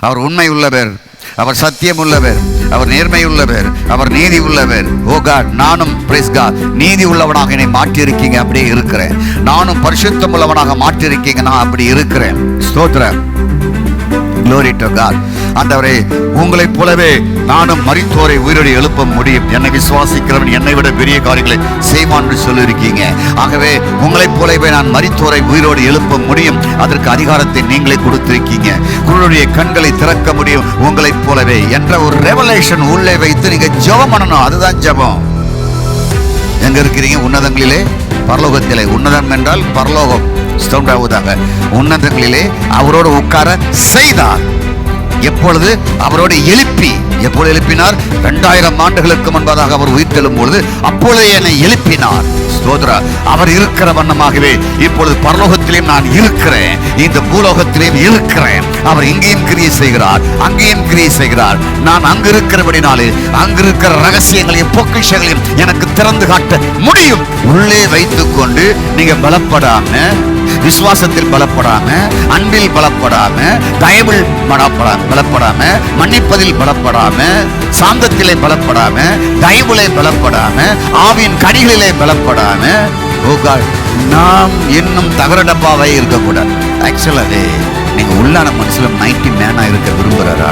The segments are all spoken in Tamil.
அவர் உண்மை உள்ளவர், அவர் சத்தியம் உள்ளவர், அவர் நேர்மை உள்ளவர், அவர் நீதி உள்ளவர். ஓ காட், நானும் பிரைஸ் காட் நீதி உள்ளவனாக என்னை மாற்றி இருக்கீங்க, அப்படியே இருக்கிறேன். நானும் பரிசுத்தம் உள்ளவனாக மாற்றி இருக்கீங்க, நான் அப்படி இருக்கிறேன். ஸ்தோத்திரம், glory to God. ஆண்டவரே, உங்களைப் போலவே நானும் மரித்தோரை உயிரோடு எழுப்ப முடியும். என்னை விசுவாசிக்கிறவன் என்னை விட பெரிய காரியங்களை செய்வான் என்று சொல்லியிருக்கீங்க. ஆகவே உங்களைப் போலவே நான் மரித்தோரை உயிரோடு எழுப்ப முடியும். அதற்கு அதிகாரத்தை நீங்களே கொடுத்திருக்கீங்க. குருடைய கண்களை திறக்க முடியும் உங்களைப் போலவே என்ற ஒரு ரெவலேஷன் உள்ளே வைத்து நீங்க ஜெபம் பண்ணணும். அதுதான் ஜெபம். எங்க இருக்கிறீங்க? உன்னதங்களிலே, பரலோகத்திலே. உன்னதம் என்றால் பரலோகம். உன்னதங்களிலே அவரோடு உட்கார செய்தார். எப்பொழுது? அவரோடு எழுப்பி. எப்பொழுது எழுப்பினார்? 2000 ஆண்டுகளுக்கு முன்பதாக அவர் உயிர்த்தெழும் பொழுது அப்பொழுது என்னை எழுப்பினார். ஸ்தோத்திரா. அவர் இருக்கிற வண்ணமாகவே இப்பொழுது பரலோகத்திலேயும் நான் இருக்கிறேன், இந்த பூலோகத்திலேயும் இருக்கிறேன். அவர் இங்கேயும் கிரியை செய்கிறார், அங்கேயும் கிரியை செய்கிறார். நான் அங்கு இருக்கிறபடினாலே அங்கிருக்கிற ரகசியங்களையும் பொக்கிஷங்களையும் எனக்கு திறந்து காட்ட முடியும். உள்ளே வைத்துக் கொண்டு நீங்க பலப்படாம, விசுவாசத்தில் பலப்படாம, அன்பில் பலப்படாம, தயவில் பலப்படாம, மன்னிப்பதில் பலப்படாம, சாந்தத்திலே பலப்படாம, தயவுலே பலப்படாம, ஆவியின் கனிகளிலே பலப்படாம, நாம் இன்னும் தகர டப்பாவே இருக்கக்கூடாது. ஆக்சுவலாவே நீங்க உள்ளான மனசுல 90 மேனா இருக்க விரும்புறாரா?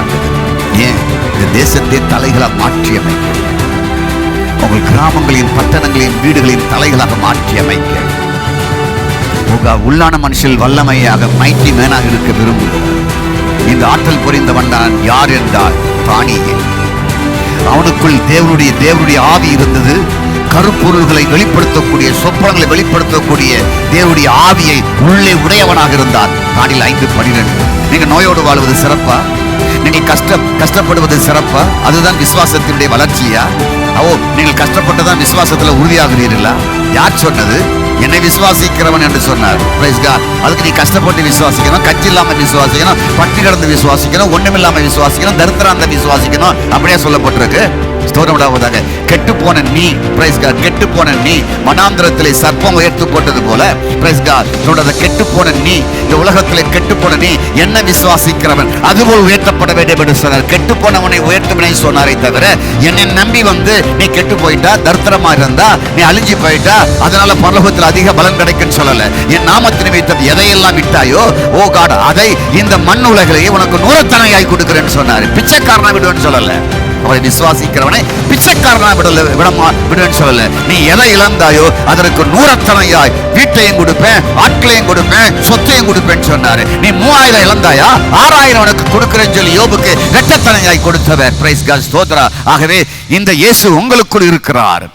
ஏன்? இந்த தேசத்தை தலைகளா மாற்றி அமைக்க, உங்கள் கிராமங்களையும் பட்டணங்களையும் வீடுகளையும் தலைகளாக மாற்றி அமைக்க, உள்ளான மனுஷில் வல்லமையாக 90 மேனாக இருக்க விரும்புகிறார். இந்த ஆற்றல் புரிந்தவன் தான் யார் என்றால் தானியேல். அவனுக்குள் தேவனுடைய ஆவி இருந்தது. கருப்பொருள்களை வெளிப்படுத்தக்கூடிய, சொப்பனங்களை வெளிப்படுத்தக்கூடிய தேவனுடைய ஆவியை உள்ளே உடையவனாக இருந்தார். தானியேல் 5:12. நீங்க நோயோடு வாழ்வது சிறப்பா? நீங்க கஷ்டப்படுவது சிறப்பா? அதுதான் விசுவாசத்தினுடைய வளர்ச்சியா? நீங்கள் கஷ்டப்பட்டுதான் விசுவாசத்துல உறுதியாகிறீர்களா? யார் சொன்னது? என்னை விசுவாசிக்கிறவன் என்று சொன்னார். Praise God. அதுக்கு நீ கஷ்டப்பட்டு விசுவாசிக்கணும், கட்சி இல்லாம விசுவாசிக்கணும், பட்டி கிடந்து விசுவாசிக்கணும், ஒண்ணுமில்லாம விசுவாசிக்கணும், தரித்திராந்த விசுவாசிக்கணும், அப்படியே சொல்லப்பட்டிருக்கு. ஸ்தோத்திரமுண்டாவதாக. கெட்டு போன நீ, பிரைஸ் காட், கெட்டு போன நீ மனாந்திரத்திலே சர்ப்பம் உயர்த்து போட்டது போல, பிரைஸ் காட், கெட்டு போன நீ, இந்த உலகத்திலே கெட்டு போன நீ என்ன விசுவாசிக்கிறவன் அதுபோல் உயர்த்தப்பட வேண்டும் என்று சொன்னார். கெட்டு போனவனை உயர்த்துவனை சொன்னாரே தவிர, என்னை நம்பி வந்து நீ கெட்டு போயிட்டா, தரித்திரமா இருந்தா, நீ அழிஞ்சு போயிட்டா, அதனால பரலோகத்தில் அதிக பலன் கிடைக்கும் சொல்லல. என் நாமத்தின் நிமித்தம் எதையெல்லாம் விட்டாயோ, ஓ காட், அதை இந்த மண் உலகிலேயே உனக்கு நூறத்தனையாய் கொடுக்கிறேன்னு சொன்னார். பிச்சைக்காரனா விடுவேன்னு சொல்லல. அவரை விசுவாசிக்கிறவனை பிச்சைக்காரனா விடுவேன்னு சொல்லல. நீ எதை இழந்தாயோ அதற்கு நூறத்தனையாய் வீட்டையும் கொடுப்பேன், ஆட்களையும் கொடுப்பேன், சொத்தையும் கொடுப்பேன்னு சொன்னாரு. நீ 3000 இழந்தாயா, 6000 உனக்கு கொடுக்கிறேன்னு சொல்லி யோபுக்கு இரட்டத்தனையாய் கொடுத்தவர். பிரைஸ் காட், ஸ்தோத்திரா. ஆகவே இந்த இயேசு உங்களுக்குள் இருக்கிறார்.